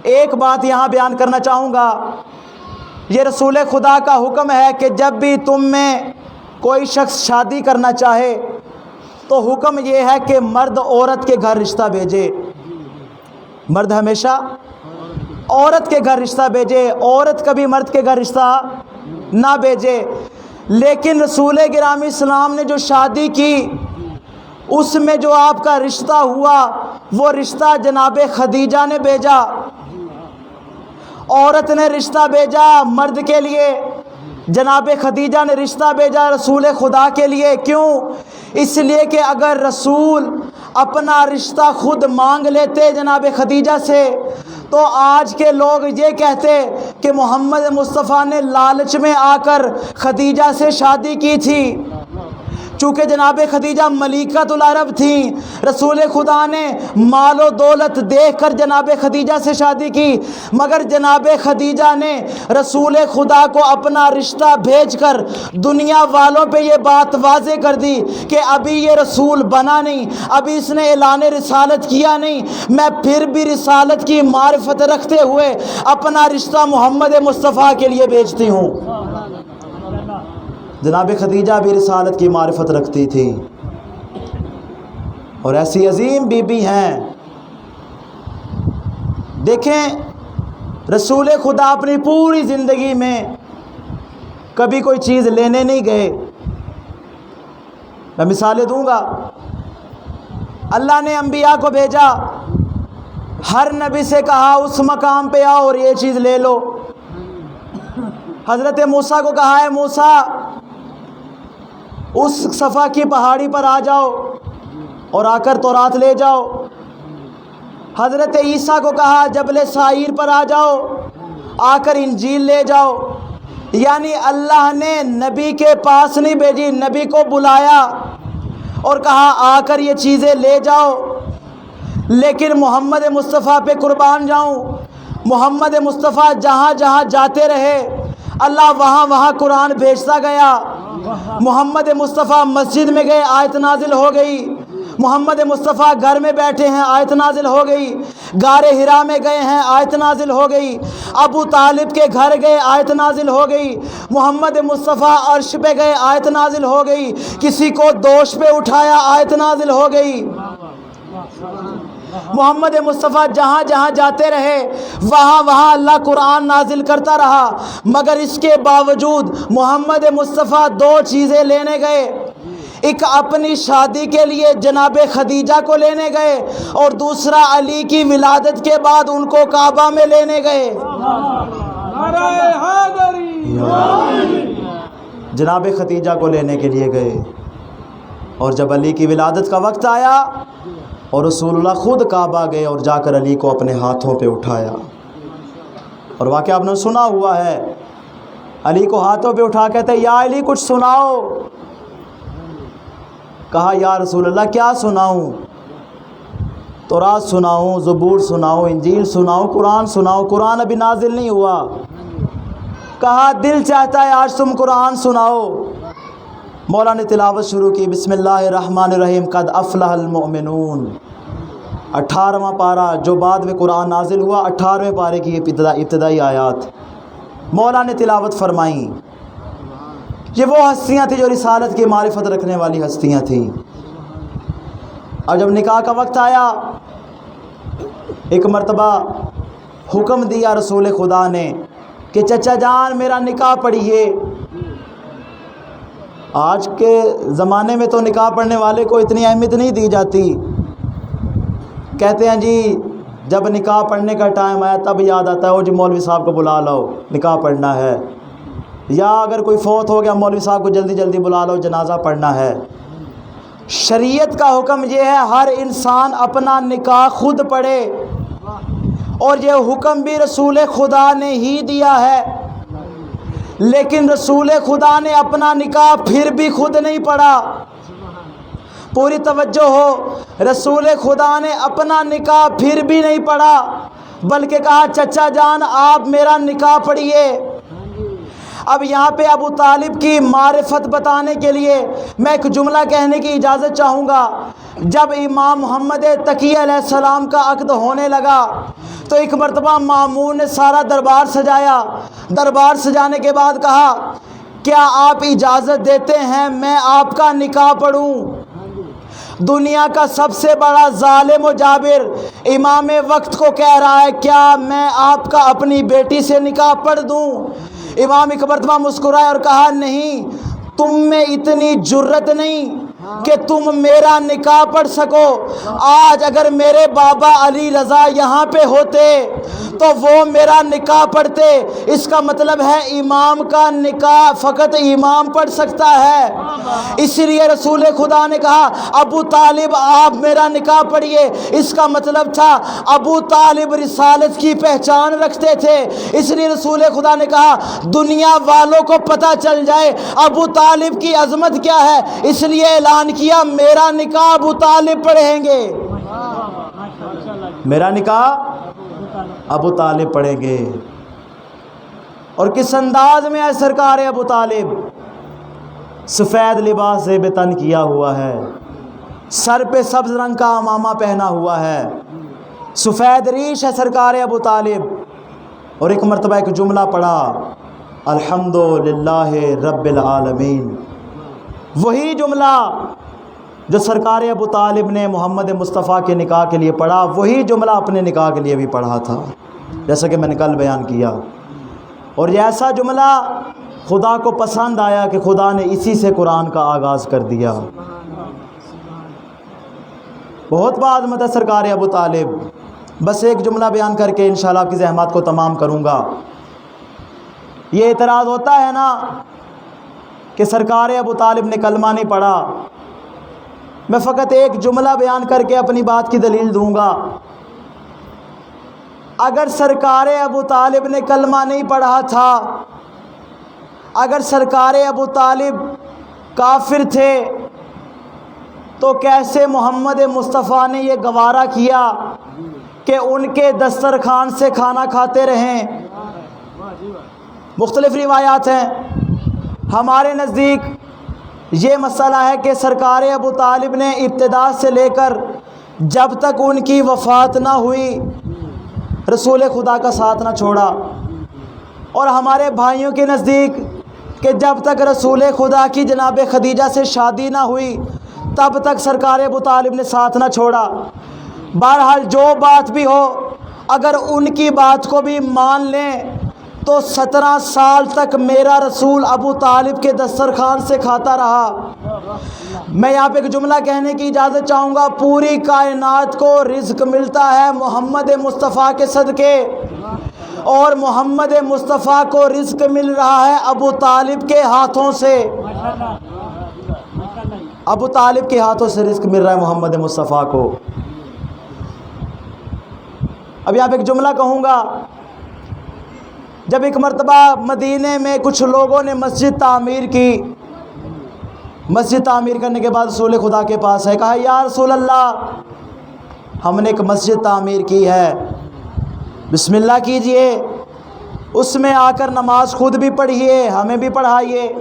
ایک بات یہاں بیان کرنا چاہوں گا، یہ رسول خدا کا حکم ہے کہ جب بھی تم میں کوئی شخص شادی کرنا چاہے تو حکم یہ ہے کہ مرد عورت کے گھر رشتہ بھیجے، مرد ہمیشہ عورت کے گھر رشتہ بھیجے، عورت کبھی مرد کے گھر رشتہ نہ بھیجے۔ لیکن رسول گرامی اسلام نے جو شادی کی اس میں جو آپ کا رشتہ ہوا وہ رشتہ جناب خدیجہ نے بھیجا، عورت نے رشتہ بھیجا مرد کے لیے، جناب خدیجہ نے رشتہ بھیجا رسول خدا کے لیے۔ کیوں؟ اس لیے کہ اگر رسول اپنا رشتہ خود مانگ لیتے جناب خدیجہ سے تو آج کے لوگ یہ کہتے کہ محمد مصطفیٰ نے لالچ میں آ کر خدیجہ سے شادی کی تھی، چونکہ جناب خدیجہ ملکۃ العرب تھیں، رسول خدا نے مال و دولت دیکھ کر جناب خدیجہ سے شادی کی، مگر جناب خدیجہ نے رسول خدا کو اپنا رشتہ بھیج کر دنیا والوں پہ یہ بات واضح کر دی کہ ابھی یہ رسول بنا نہیں، ابھی اس نے اعلان رسالت کیا نہیں، میں پھر بھی رسالت کی معرفت رکھتے ہوئے اپنا رشتہ محمد مصطفیٰ کے لیے بھیجتی ہوں۔ جناب خدیجہ بھی رسالت کی معرفت رکھتی تھی، اور ایسی عظیم بی بی ہیں۔ دیکھیں رسول خدا اپنی پوری زندگی میں کبھی کوئی چیز لینے نہیں گئے۔ میں مثالیں دوں گا، اللہ نے انبیاء کو بھیجا، ہر نبی سے کہا اس مقام پہ آؤ اور یہ چیز لے لو۔ حضرت موسیٰ کو کہا ہے موسیٰ اس صفا کی پہاڑی پر آ جاؤ اور آ کر تورات لے جاؤ۔ حضرت عیسیٰ کو کہا جبل سعیر پر آ جاؤ، آ کر انجیل لے جاؤ۔ یعنی اللہ نے نبی کے پاس نہیں بھیجی، نبی کو بلایا اور کہا آ کر یہ چیزیں لے جاؤ۔ لیکن محمد مصطفیٰ پہ قربان جاؤں، محمد مصطفیٰ جہاں جہاں جاتے رہے اللہ وہاں وہاں قرآن بھیجتا گیا۔ محمد مصطفیٰ مسجد میں گئے آیت نازل ہو گئی، محمد مصطفیٰ گھر میں بیٹھے ہیں آیت نازل ہو گئی، غار حرا میں گئے ہیں آیت نازل ہو گئی، ابو طالب کے گھر گئے آیت نازل ہو گئی، محمد مصطفیٰ عرش پہ گئے آیت نازل ہو گئی، کسی کو دوش پہ اٹھایا آیت نازل ہو گئی۔ محمد مصطفیٰ جہاں جہاں جاتے رہے وہاں وہاں اللہ قرآن نازل کرتا رہا، مگر اس کے باوجود محمد مصطفیٰ دو چیزیں لینے گئے، ایک اپنی شادی کے لیے جناب خدیجہ کو لینے گئے اور دوسرا علی کی ولادت کے بعد ان کو کعبہ میں لینے گئے۔ جناب خدیجہ کو لینے کے لیے گئے، اور جب علی کی ولادت کا وقت آیا اور رسول اللہ خود کعبہ گئے اور جا کر علی کو اپنے ہاتھوں پہ اٹھایا، اور واقعہ آپ نے سنا ہوا ہے، علی کو ہاتھوں پہ اٹھا کہتے یا علی کچھ سناؤ۔ کہا یا رسول اللہ کیا سناؤں؟ تورات سناؤں، زبور سناؤں، انجیل سناؤں، قرآن سناؤں؟ قرآن ابھی نازل نہیں ہوا۔ کہا دل چاہتا ہے آج تم قرآن سناؤ۔ مولا نے تلاوت شروع کی، بسم اللہ الرحمن الرحیم، قد افلح المؤمنون، 18واں پارہ جو بعد میں قرآن نازل ہوا، 18ویں پارے کی ابتدائی آیات مولا نے تلاوت فرمائیں۔ یہ وہ ہستیاں تھیں جو رسالت کی معرفت رکھنے والی ہستیاں تھیں۔ اور جب نکاح کا وقت آیا، ایک مرتبہ حکم دیا رسول خدا نے کہ چچا جان میرا نکاح پڑھیے۔ آج کے زمانے میں تو نکاح پڑھنے والے کو اتنی اہمیت نہیں دی جاتی، کہتے ہیں جی جب نکاح پڑھنے کا ٹائم آیا تب یاد آتا ہے وہ جی مولوی صاحب کو بلا لو نکاح پڑھنا ہے، یا اگر کوئی فوت ہو گیا مولوی صاحب کو جلدی جلدی بلا لو جنازہ پڑھنا ہے۔ شریعت کا حکم یہ ہے ہر انسان اپنا نکاح خود پڑھے، اور یہ حکم بھی رسول خدا نے ہی دیا ہے، لیکن رسول خدا نے اپنا نکاح پھر بھی خود نہیں پڑھا۔ پوری توجہ ہو، رسول خدا نے اپنا نکاح پھر بھی نہیں پڑھا، بلکہ کہا چچا جان آپ میرا نکاح پڑھیے۔ اب یہاں پہ ابو طالب کی معرفت بتانے کے لیے میں ایک جملہ کہنے کی اجازت چاہوں گا۔ جب امام محمد تقی علیہ السلام کا عقد ہونے لگا تو ایک مرتبہ مامون نے سارا دربار سجایا، دربار سجانے کے بعد کہا کیا آپ اجازت دیتے ہیں میں آپ کا نکاح پڑھوں؟ دنیا کا سب سے بڑا ظالم و جابر امام وقت کو کہہ رہا ہے کیا میں آپ کا اپنی بیٹی سے نکاح پڑھ دوں؟ امام ایک مرتبہ مسکرائے اور کہا نہیں، تم میں اتنی جرت نہیں کہ تم میرا نکاح پڑھ سکو۔ آج اگر میرے بابا علی رضا یہاں پہ ہوتے تو وہ میرا نکاح پڑھتے۔ اس کا مطلب ہے امام کا نکاح فقط امام پڑھ سکتا ہے۔ اس لیے رسول خدا نے کہا ابو طالب آپ میرا نکاح پڑھیے۔ اس کا مطلب تھا ابو طالب رسالت کی پہچان رکھتے تھے۔ اس لیے رسول خدا نے کہا دنیا والوں کو پتہ چل جائے ابو طالب کی عظمت کیا ہے، اس لیے اعلان کیا میرا نکاح ابو طالب پڑھیں گے، میرا نکاح ابو طالب پڑھیں گے۔ اور کس انداز میں ہے سرکار ابو طالب؟ سفید لباس زیب تن کیا ہوا ہے، سر پہ سبز رنگ کا عمامہ پہنا ہوا ہے، سفید ریش ہے سرکار ابو طالب۔ اور ایک مرتبہ ایک جملہ پڑھا الحمدللہ رب العالمین، وہی جملہ جو سرکار ابو طالب نے محمد مصطفیٰ کے نکاح کے لیے پڑھا، وہی جملہ اپنے نکاح کے لیے بھی پڑھا تھا، جیسا کہ میں نے کل بیان کیا۔ اور یہ ایسا جملہ خدا کو پسند آیا کہ خدا نے اسی سے قرآن کا آغاز کر دیا۔ بہت بات عظمت ہے سرکار ابو طالب۔ بس ایک جملہ بیان کر کے انشاءاللہ آپ کی زحمات کو تمام کروں گا۔ یہ اعتراض ہوتا ہے نا کہ سرکار ابو طالب نے کلمہ نہیں پڑھا، میں فقط ایک جملہ بیان کر کے اپنی بات کی دلیل دوں گا۔ اگر سرکار ابو طالب نے کلمہ نہیں پڑھا تھا، اگر سرکار ابو طالب کافر تھے تو کیسے محمد مصطفیٰ نے یہ گوارا کیا کہ ان کے دسترخوان سے کھانا کھاتے رہیں؟ مختلف روایات ہیں۔ ہمارے نزدیک یہ مسئلہ ہے کہ سرکار ابو طالب نے ابتدا سے لے کر جب تک ان کی وفات نہ ہوئی رسول خدا کا ساتھ نہ چھوڑا، اور ہمارے بھائیوں کے نزدیک کہ جب تک رسول خدا کی جناب خدیجہ سے شادی نہ ہوئی تب تک سرکار ابو طالب نے ساتھ نہ چھوڑا۔ بہرحال جو بات بھی ہو، اگر ان کی بات کو بھی مان لیں تو 17 سال تک میرا رسول ابو طالب کے دسترخوان سے کھاتا رہا۔ میں یہاں پہ ایک جملہ کہنے کی اجازت چاہوں گا، پوری کائنات کو رزق ملتا ہے محمد مصطفیٰ کے صدقے، اور محمد مصطفیٰ کو رزق مل رہا ہے ابو طالب کے ہاتھوں سے۔ ابو طالب کے ہاتھوں سے رزق مل رہا ہے محمد مصطفیٰ کو۔ اب یہاں پہ ایک جملہ کہوں گا، جب ایک مرتبہ مدینے میں کچھ لوگوں نے مسجد تعمیر کی، مسجد تعمیر کرنے کے بعد رسول خدا کے پاس ہے، کہا یا رسول اللہ ہم نے ایک مسجد تعمیر کی ہے، بسم اللہ کیجئے، اس میں آ کر نماز خود بھی پڑھیے ہمیں بھی پڑھائیے۔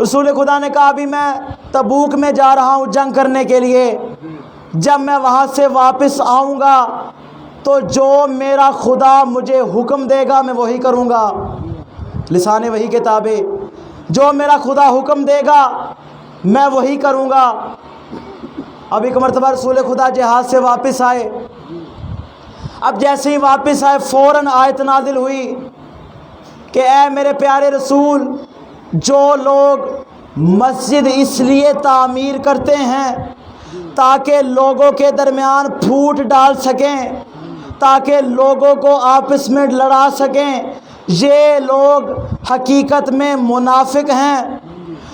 رسول خدا نے کہا ابھی میں تبوک میں جا رہا ہوں جنگ کرنے کے لیے، جب میں وہاں سے واپس آؤں گا تو جو میرا خدا مجھے حکم دے گا میں وہی کروں گا، لسان وحی کے تابع جو میرا خدا حکم دے گا میں وہی کروں گا۔ اب ایک مرتبہ رسول خدا جہاد سے واپس آئے، اب جیسے ہی واپس آئے فوراً آیت نازل ہوئی کہ اے میرے پیارے رسول، جو لوگ مسجد اس لیے تعمیر کرتے ہیں تاکہ لوگوں کے درمیان پھوٹ ڈال سکیں، تاکہ لوگوں کو آپس میں لڑا سکیں، یہ لوگ حقیقت میں منافق ہیں،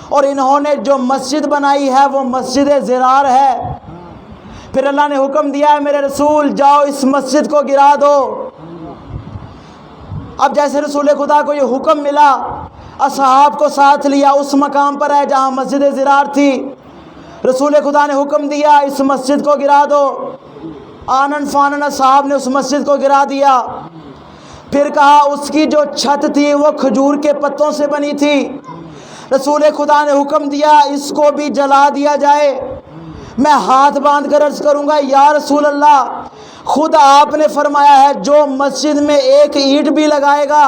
اور انہوں نے جو مسجد بنائی ہے وہ مسجد زرار ہے۔ پھر اللہ نے حکم دیا ہے میرے رسول جاؤ اس مسجد کو گرا دو۔ اب جیسے رسول خدا کو یہ حکم ملا، اصحاب کو ساتھ لیا، اس مقام پر ہے جہاں مسجد زرار تھی، رسول خدا نے حکم دیا اس مسجد کو گرا دو۔ آنن فانن اصحاب نے اس مسجد کو گرا دیا۔ پھر کہا اس کی جو چھت تھی وہ کھجور کے پتوں سے بنی تھی، رسول خدا نے حکم دیا اس کو بھی جلا دیا جائے۔ میں ہاتھ باندھ کر عرض کروں گا یا رسول اللہ، خود آپ نے فرمایا ہے جو مسجد میں ایک اینٹ بھی لگائے گا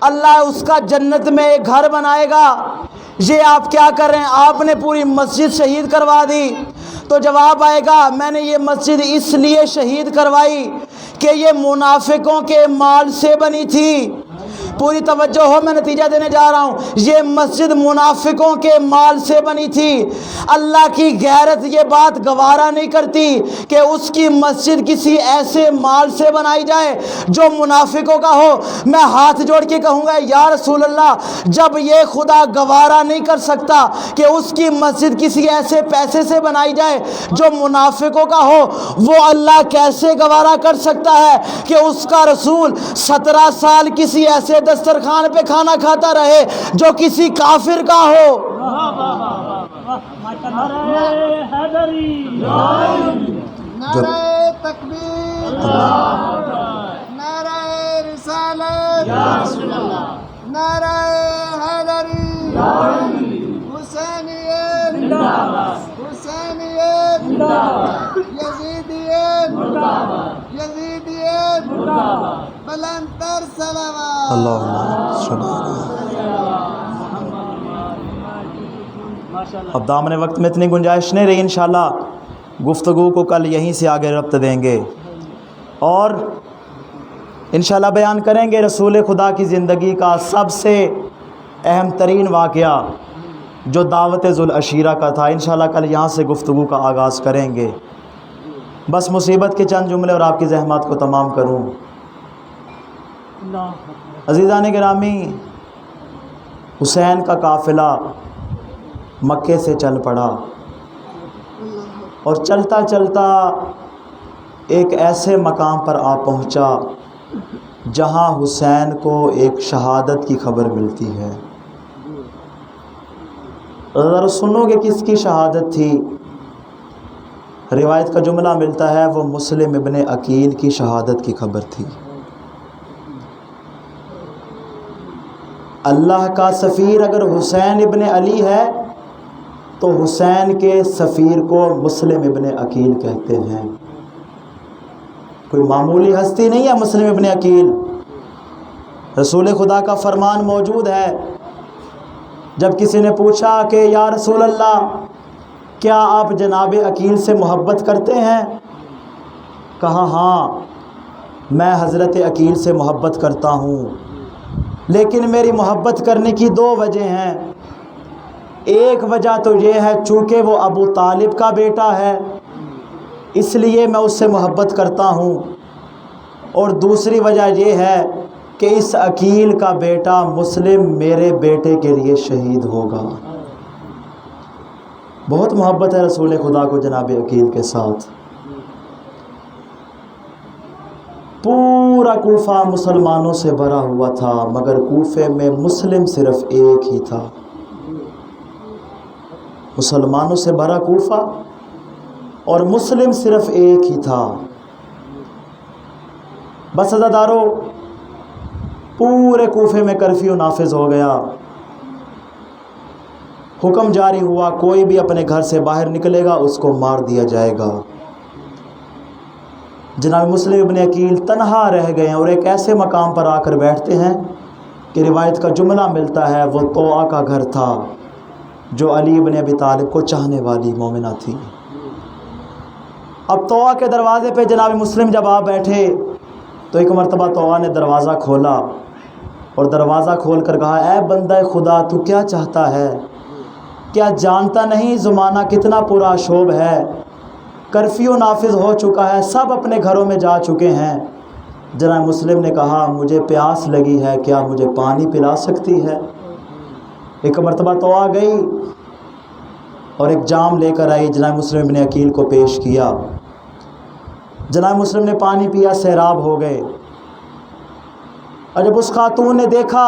اللہ اس کا جنت میں ایک گھر بنائے گا، یہ آپ کیا کر رہے ہیں؟ آپ نے پوری مسجد شہید کروا دی۔ تو جواب آئے گا میں نے یہ مسجد اس لیے شہید کروائی کہ یہ منافقوں کے مال سے بنی تھی، پوری توجہ ہو، میں نتیجہ دینے جا رہا ہوں۔ یہ مسجد منافقوں کے مال سے بنی تھی۔ اللہ کی غیرت یہ بات گوارا نہیں کرتی کہ اس کی مسجد کسی ایسے مال سے بنائی جائے جو منافقوں کا ہو۔ میں ہاتھ جوڑ کے کہوں گا یا رسول اللہ، جب یہ خدا گوارا نہیں کر سکتا کہ اس کی مسجد کسی ایسے پیسے سے بنائی جائے جو منافقوں کا ہو، وہ اللہ کیسے گوارا کر سکتا ہے کہ اس کا رسول 17 سال کسی ایسے دسترخوان پہ کھانا کھاتا رہے جو کسی کافر کا ہو۔ نعرہ تکبیر، نعرہ رسالت، نعرہ حیدری، حسینیت، حسینیت، یزیدیت، یزیدیت، بلندتر صلوات۔ اب دامن وقت میں اتنی گنجائش نہیں رہی، انشاءاللہ گفتگو کو کل یہیں سے آگے ربط دیں گے اور انشاءاللہ بیان کریں گے رسول خدا کی زندگی کا سب سے اہم ترین واقعہ جو دعوت ذوالعشیرہ کا تھا۔ انشاءاللہ کل یہاں سے گفتگو کا آغاز کریں گے۔ بس مصیبت کے چند جملے اور آپ کی زحمات کو تمام کروں۔ عزیزان گرامی، حسین کا قافلہ مکے سے چل پڑا اور چلتا چلتا ایک ایسے مقام پر آ پہنچا جہاں حسین کو ایک شہادت کی خبر ملتی ہے۔ ذرا سنو کہ کس کی شہادت تھی۔ روایت کا جملہ ملتا ہے وہ مسلم ابن عقیل کی شہادت کی خبر تھی۔ اللہ کا سفیر اگر حسین ابن علی ہے تو حسین کے سفیر کو مسلم ابن عقیل کہتے ہیں۔ کوئی معمولی ہستی نہیں ہے مسلم ابن عقیل۔ رسول خدا کا فرمان موجود ہے، جب کسی نے پوچھا کہ یا رسول اللہ کیا آپ جناب عقیل سے محبت کرتے ہیں؟ کہا ہاں میں حضرت عقیل سے محبت کرتا ہوں، لیکن میری محبت کرنے کی دو وجہ ہیں۔ ایک وجہ تو یہ ہے چونکہ وہ ابو طالب کا بیٹا ہے اس لیے میں اس سے محبت کرتا ہوں، اور دوسری وجہ یہ ہے کہ اس عقیل کا بیٹا مسلم میرے بیٹے کے لیے شہید ہوگا۔ بہت محبت ہے رسول خدا کو جناب عقیل کے ساتھ۔ پورا کوفہ مسلمانوں سے بھرا ہوا تھا مگر کوفے میں مسلم صرف ایک ہی تھا۔ مسلمانوں سے بھرا کوفہ اور مسلم صرف ایک ہی تھا۔ بس عزادارو، پورے کوفے میں کرفیو نافذ ہو گیا، حکم جاری ہوا کوئی بھی اپنے گھر سے باہر نکلے گا اس کو مار دیا جائے گا۔ جناب مسلم ابن عقیل تنہا رہ گئے ہیں اور ایک ایسے مقام پر آ کر بیٹھتے ہیں کہ روایت کا جملہ ملتا ہے وہ طوعہ کا گھر تھا جو علی ابن ابی طالب کو چاہنے والی مومنہ تھی۔ اب طوعہ کے دروازے پہ جناب مسلم جب آ بیٹھے تو ایک مرتبہ طوعہ نے دروازہ کھولا اور دروازہ کھول کر کہا اے بندہ خدا تو کیا چاہتا ہے؟ کیا جانتا نہیں زمانہ کتنا پرآشوب ہے، کرفیو نافذ ہو چکا ہے، سب اپنے گھروں میں جا چکے ہیں۔ جناب مسلم نے کہا مجھے پیاس لگی ہے، کیا مجھے پانی پلا سکتی ہے؟ ایک مرتبہ طوعہ گئی اور ایک جام لے کر آئی، جناب مسلم ابن عقیل کو پیش کیا۔ جناب مسلم نے پانی پیا، سیراب ہو گئے، اور جب اس خاتون نے دیکھا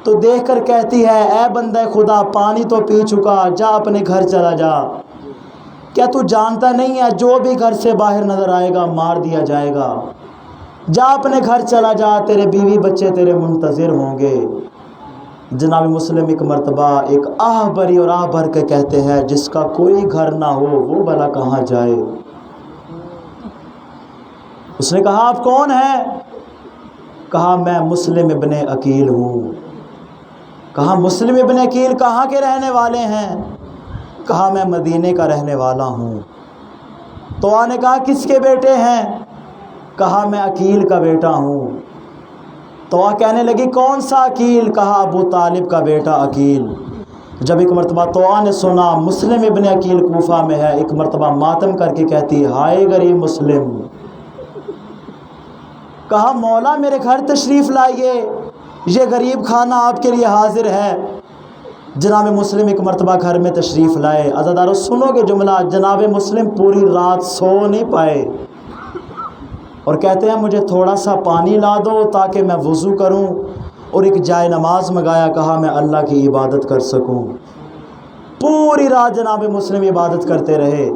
تو دیکھ کر کہتی ہے اے بندہ خدا پانی تو پی چکا، جا اپنے گھر چلا جا، کیا تو جانتا نہیں ہے جو بھی گھر سے باہر نظر آئے گا مار دیا جائے گا، جا اپنے گھر چلا جا، تیرے بیوی بچے تیرے منتظر ہوں گے۔ جناب مسلم ایک مرتبہ ایک آہ بھری اور آہ بھر کے کہتے ہیں جس کا کوئی گھر نہ ہو وہ بھلا کہاں جائے۔ اس نے کہا آپ کون ہیں؟ کہا میں مسلم ابن عقیل ہوں۔ کہا مسلم ابن عقیل کہاں کے رہنے والے ہیں؟ کہا میں مدینے کا رہنے والا ہوں۔ طوعہ نے کہا کس کے بیٹے ہیں؟ کہا میں عقیل کا بیٹا ہوں۔ تو وہ کہنے لگی کون سا عقیل؟ کہا ابو طالب کا بیٹا عقیل۔ جب ایک مرتبہ توآ نے سنا مسلم ابن عقیل کوفہ میں ہے، ایک مرتبہ ماتم کر کے کہتی ہائے غریب مسلم۔ کہا مولا میرے گھر تشریف لائیے، یہ غریب کھانا آپ کے لیے حاضر ہے۔ جناب مسلم ایک مرتبہ گھر میں تشریف لائے۔ عزادارو سنو گے جملہ، جناب مسلم پوری رات سو نہیں پائے اور کہتے ہیں مجھے تھوڑا سا پانی لا دو تاکہ میں وضو کروں، اور ایک جائے نماز منگایا، کہا میں اللہ کی عبادت کر سکوں۔ پوری رات جناب مسلم عبادت کرتے رہے،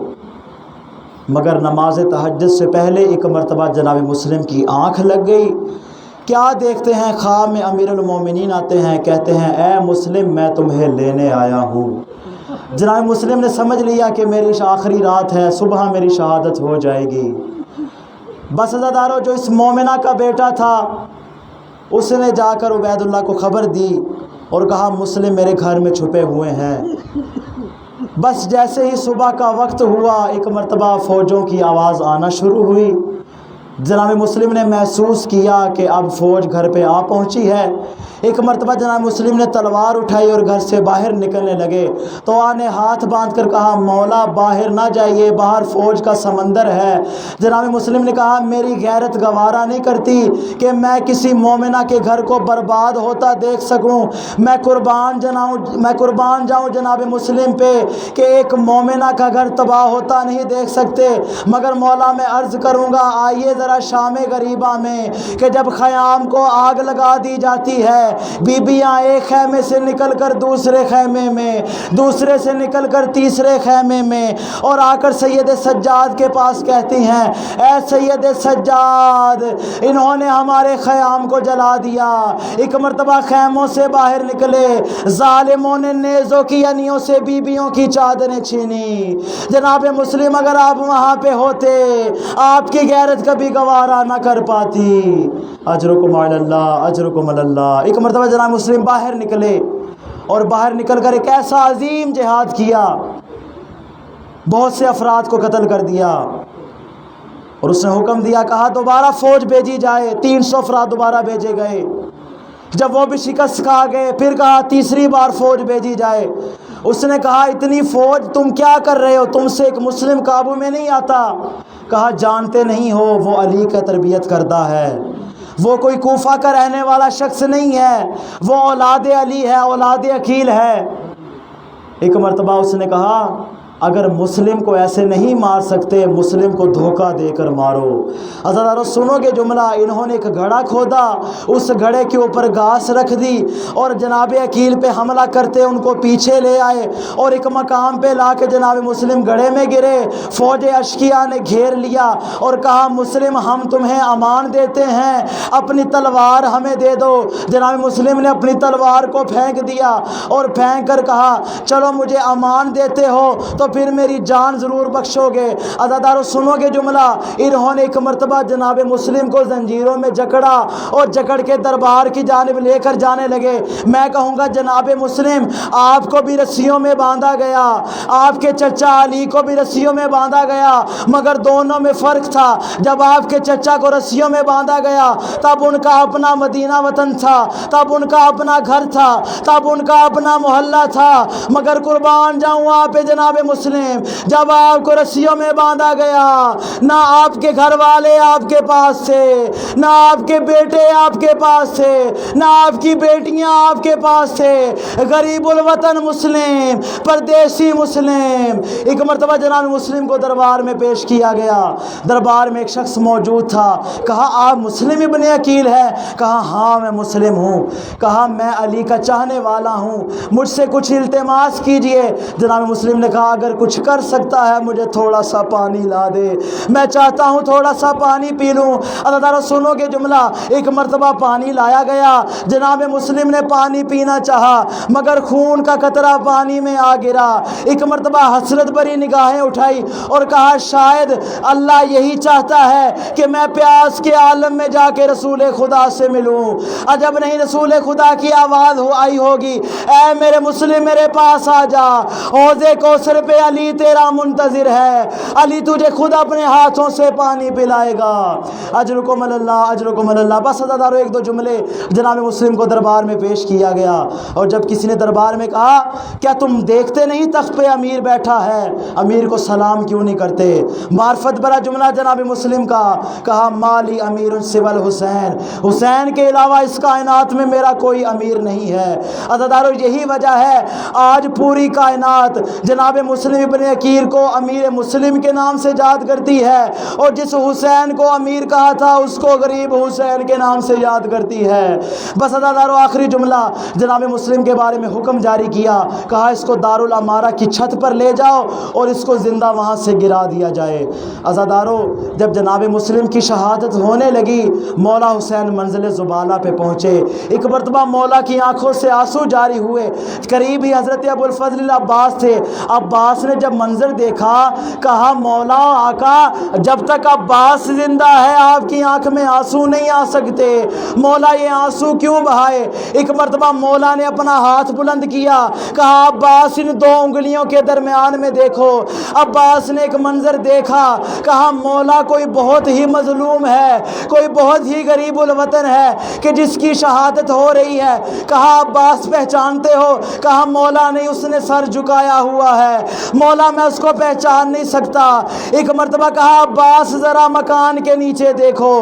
مگر نماز تہجد سے پہلے ایک مرتبہ جناب مسلم کی آنکھ لگ گئی۔ کیا دیکھتے ہیں؟ خواب میں امیر المومنین آتے ہیں، کہتے ہیں اے مسلم میں تمہیں لینے آیا ہوں۔ جناب مسلم نے سمجھ لیا کہ میری آخری رات ہے، صبح میری شہادت ہو جائے گی۔ بس عزادارو جو اس مومنہ کا بیٹا تھا اس نے جا کر عبید اللہ کو خبر دی اور کہا مسلم میرے گھر میں چھپے ہوئے ہیں۔ بس جیسے ہی صبح کا وقت ہوا ایک مرتبہ فوجوں کی آواز آنا شروع ہوئی۔ جناب مسلم نے محسوس کیا کہ اب فوج گھر پہ آ پہنچی ہے۔ ایک مرتبہ جناب مسلم نے تلوار اٹھائی اور گھر سے باہر نکلنے لگے تو آنے ہاتھ باندھ کر کہا مولا باہر نہ جائیے، باہر فوج کا سمندر ہے۔ جناب مسلم نے کہا میری غیرت گوارا نہیں کرتی کہ میں کسی مومنہ کے گھر کو برباد ہوتا دیکھ سکوں۔ میں قربان جاؤں جناب مسلم پہ کہ ایک مومنہ کا گھر تباہ ہوتا نہیں دیکھ سکتے، مگر مولا میں عرض کروں گا آئیے ذرا شام غریبہ میں کہ جب خیام کو آگ لگا دی جاتی ہے، بیبیاں ایک خیمے سے نکل کر دوسرے خیمے میں، دوسرے سے نکل کر تیسرے خیمے میں، اور آ کر سید سجاد کے پاس کہتی ہیں اے سید سجاد انہوں نے ہمارے خیام کو جلا دیا۔ ایک مرتبہ خیموں سے باہر نکلے، ظالموں نے نیزوں کی انیوں سے بیبیوں کی چادریں چھینی۔ جناب مسلم اگر آپ وہاں پہ ہوتے آپ کی غیرت کبھی گوارا نہ کر پاتی۔ اجرکم علی اللہ، اجرکم علی اللہ۔ ایک مرتبہ جناب مسلم باہر نکلے اور باہر نکل کر ایک ایسا عظیم جہاد کیا، بہت سے افراد کو قتل کر دیا، اور اس نے حکم دیا کہا دوبارہ فوج بھیجی جائے۔ 300 افراد دوبارہ بھیجے گئے۔ جب وہ بھی شکست کھا گئے پھر کہا تیسری بار فوج بھیجی جائے۔ اس نے کہا اتنی فوج تم کیا کر رہے ہو؟ تم سے ایک مسلم قابو میں نہیں آتا۔ کہا جانتے نہیں ہو وہ علی کا تربیت کردہ ہے، وہ کوئی کوفہ کا رہنے والا شخص نہیں ہے، وہ اولاد علی ہے، اولاد عقیل ہے۔ ایک مرتبہ اس نے کہا اگر مسلم کو ایسے نہیں مار سکتے مسلم کو دھوکہ دے کر مارو۔ عزیزانو سنو گے جملہ، انہوں نے ایک گھڑا کھودا، اس گھڑے کے اوپر گھاس رکھ دی اور جناب عقیل پہ حملہ کرتے ان کو پیچھے لے آئے اور ایک مقام پہ لا کے جناب مسلم گھڑے میں گرے۔ فوج اشقیاء نے گھیر لیا اور کہا مسلم ہم تمہیں امان دیتے ہیں، اپنی تلوار ہمیں دے دو۔ جناب مسلم نے اپنی تلوار کو پھینک دیا اور پھینک کر کہا چلو مجھے امان دیتے ہو تو پھر میری جان ضرور بخشو گے۔ عزادارو سنو گے جملہ، انہوں نے ایک مرتبہ جناب مسلم کو زنجیروں میں جکڑا اور جکڑ کے دربار کی جانب لے کر جانے لگے۔ میں کہوں گا جناب مسلم آپ کو بھی رسیوں میں باندھا گیا، آپ کے چچا علی کو بھی رسیوں میں باندھا گیا، مگر دونوں میں فرق تھا۔ جب آپ کے چچا کو رسیوں میں باندھا گیا تب ان کا اپنا مدینہ وطن تھا، تب ان کا اپنا گھر تھا، تب ان کا اپنا محلہ تھا، مگر قربان جاؤں آپ جناب مسلم جب آپ کو رسیوں میں باندھا گیا نہ آپ کے گھر والے آپ کے پاس تھے، نہ آپ کے بیٹے آپ کے پاس تھے، نہ آپ کی بیٹیاں آپ کے پاس تھے، غریب الوطن مسلم، پردیسی مسلم۔ ایک مرتبہ جناب مسلم کو دربار میں پیش کیا گیا، دربار میں ایک شخص موجود تھا، کہا آپ مسلم ابن عقیل ہے؟ کہا ہاں میں مسلم ہوں۔ کہا میں علی کا چاہنے والا ہوں، مجھ سے کچھ التماس کیجئے۔ جناب مسلم نے کہا اگر کچھ کر سکتا ہے مجھے تھوڑا سا پانی لا دے، میں چاہتا ہوں تھوڑا سا پانی پی لوں۔ عزیزانو سنو گے جملہ، ایک مرتبہ پانی لایا گیا، جناب مسلم نے پانی پینا چاہا مگر خون کا قطرہ پانی میں آ گرا۔ ایک مرتبہ حسرت بھری نگاہیں اٹھائی اور کہا شاید اللہ یہی چاہتا ہے کہ میں پیاس کے عالم میں جا کے رسول خدا سے ملوں۔ عجب نہیں رسول خدا کی آواز آئی ہوگی اے میرے مسلم میرے پاس آ جا، حوض کوثر پہ علی تیرا منتظر ہے، علی تجھے خود اپنے ہاتھوں سے پانی پلائے گا۔ اجرکم اللہ، اجرکم اللہ۔ بس عزادارو ایک دو جملے جناب مسلم کو دربار میں پیش کیا گیا، اور جب کسی نے دربار میں کہا کیا تم دیکھتے نہیں تخت پہ امیر بیٹھا ہے، امیر کو سلام کیوں نہیں کرتے؟ معرفت برا جملہ جناب مسلم کا، کہا مالی امیر سوى الحسین، حسین کے علاوہ اس کائنات میں میرا کوئی امیر نہیں ہے۔ عزادارو یہی وجہ ہے آج پوری کائنات جناب مسلم ابن عقیل کو امیر مسلم کے نام سے یاد کرتی ہے، اور جس حسین کو امیر کہا تھا اس کو غریب حسین کے نام سے یاد کرتی ہے۔ بس عزادارو آخری جملہ جناب مسلم کے بارے میں حکم جاری کیا، کہا اس کو دارالامارہ کی چھت پر لے جاؤ اور اس کو زندہ وہاں سے گرا دیا جائے۔ عزادارو جب جناب مسلم کی شہادت ہونے لگی، مولا حسین منزل زبالہ پہ پہنچے۔ ایک مرتبہ مولا کی آنکھوں سے آنسو جاری ہوئے، قریب ہی حضرت ابو الفضل عباس تھے۔ عباس نے جب منظر دیکھا کہا مولا آقا جب تک عباس زندہ ہے آپ کی آنکھ میں آنسو نہیں آ سکتے، مولا یہ آنسو کیوں بہائے؟ ایک مرتبہ مولا نے اپنا ہاتھ بلند کیا، کہا عباس ان دو انگلیوں کے درمیان میں دیکھو۔ عباس نے ایک منظر دیکھا، کہا مولا کوئی بہت ہی مظلوم ہے، کوئی بہت ہی غریب الوطن ہے کہ جس کی شہادت ہو رہی ہے۔ کہا عباس پہچانتے ہو؟ کہا مولا نہیں، اس نے سر جھکایا ہوا ہے، مولا میں اس کو پہچان نہیں سکتا۔ ایک مرتبہ کہا عباس ذرا مکان کے نیچے دیکھو۔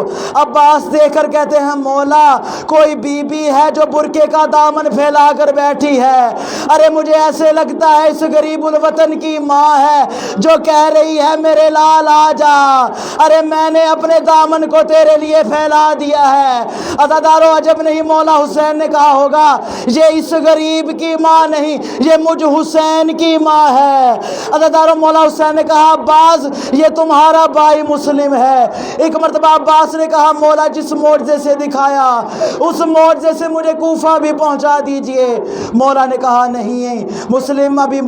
عباس دیکھ کر کہتے ہیں مولا کوئی بی بی ہے جو برقعے کا دامن پھیلا کر بیٹھی ہے، ارے مجھے ایسے لگتا ہے اس غریب الوطن کی ماں ہے جو کہہ رہی ہے میرے لال آ جا، ارے میں نے اپنے دامن کو تیرے لیے پھیلا دیا ہے۔ عزادارو عجب نہیں مولا حسین نے کہا ہوگا یہ اس غریب کی ماں نہیں، یہ مجھ حسین کی ماں ہے۔ عزادارو مولا حسین نے کہا عباس یہ تمہارا بھائی مسلم ہے۔ ایک مرتبہ عباس نے کہا مولا جس معجزے سے دکھایا اس معجزے سے مجھے کوفہ بھی پہنچا دیجئے۔ مولا نے کہا نہیں مسلم ابھی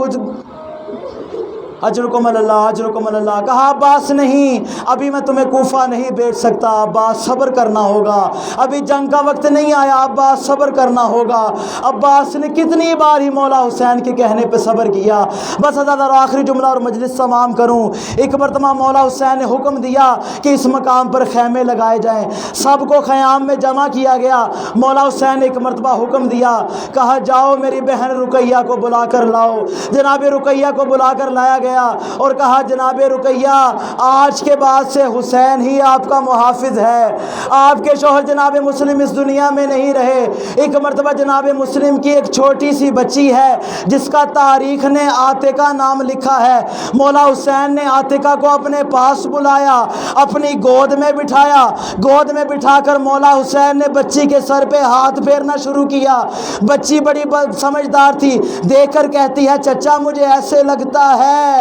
اجرکم اللہ، اجرکم اللہ۔ کہا عباس نہیں ابھی میں تمہیں کوفہ نہیں بھیج سکتا، عباس صبر کرنا ہوگا، ابھی جنگ کا وقت نہیں آیا، عباس صبر کرنا ہوگا۔ عباس نے کتنی بار ہی مولا حسین کے کہنے پہ صبر کیا۔ بس عزادارو آخری جملہ اور مجلس تمام کروں، ایک مرتبہ مولا حسین نے حکم دیا کہ اس مقام پر خیمے لگائے جائیں، سب کو خیام میں جمع کیا گیا۔ مولا حسین نے ایک مرتبہ حکم دیا، کہا جاؤ میری بہن رقیہ کو بلا کر لاؤ۔ جناب رقیہ کو بلا کر لایا گیا اور کہا جناب رقیہ آج کے بعد سے حسین ہی آپ کا محافظ ہے، آپ کے شوہر جناب مسلم اس دنیا میں نہیں رہے۔ ایک مرتبہ جناب مسلم کی ایک چھوٹی سی بچی ہے جس کا تاریخ نے عاتقہ نام لکھا ہے۔ مولا حسین نے عاتقہ کو اپنے پاس بلایا، اپنی گود میں بٹھایا، گود میں بٹھا کر مولا حسین نے بچی کے سر پہ ہاتھ پھیرنا شروع کیا۔ بچی بڑی سمجھدار تھی، دیکھ کر کہتی ہے چچا مجھے ایسے لگتا ہے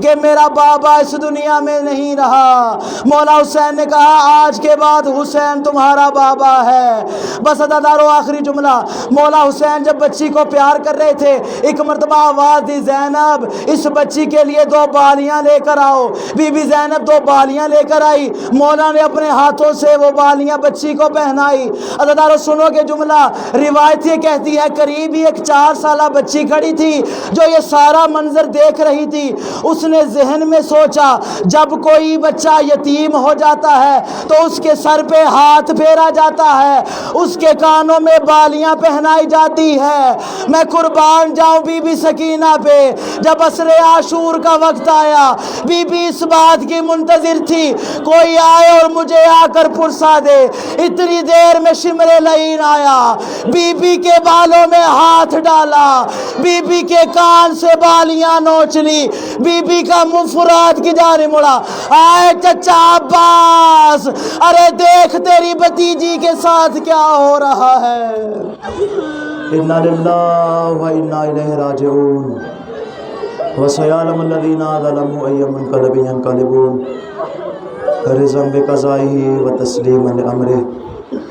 کہ میرا بابا اس دنیا میں نہیں رہا۔ مولا حسین نے کہا آج کے بعد حسین تمہارا بابا ہے۔ بس عزادارو آخری جملہ، مولا حسین جب بچی کو پیار کر رہے تھے ایک مرتبہ آواز دی زینب اس بچی کے لیے 2 بالیاں لے کر آؤ۔ بی بی زینب 2 بالیاں لے کر آئی، مولا نے اپنے ہاتھوں سے وہ بالیاں بچی کو پہنائی۔ عزادارو سنو کہ جملہ روایت یہ کہتی ہے قریب ہی ایک 4 سالہ بچی کھڑی تھی جو یہ سارا منظر دیکھ رہی تھی۔ اس نے ذہن میں سوچا جب کوئی بچہ یتیم ہو جاتا ہے تو اس کے سر پہ ہاتھ پھیرا جاتا ہے، اس کے کانوں میں بالیاں پہنائی جاتی ہے۔ میں قربان جاؤں بی بی سکینہ پہ، جب عصر عاشور کا وقت آیا بی بی اس بات کی منتظر تھی کوئی آئے اور مجھے آ کر پرسا دے۔ اتنی دیر میں شمر لعین آیا، بی بی کے بالوں میں ہاتھ ڈالا، بی بی کے کان سے بالیاں نوچ لی، بی بی کا منہ فرات کی جانب مڑا، آئے چچا عباس ارے دیکھ تیری بھتیجی کے ساتھ کیا ہو رہا ہے۔ انا للہ و انا الیہ راجعون وسیعلم الذین ظلموا ای منقلب ینقلبون رضا بقضائہ و تسلیما لامرہ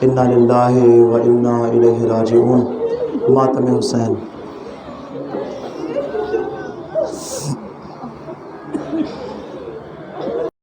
انا للہ و انا الیہ راجعون۔ ماتم حسین۔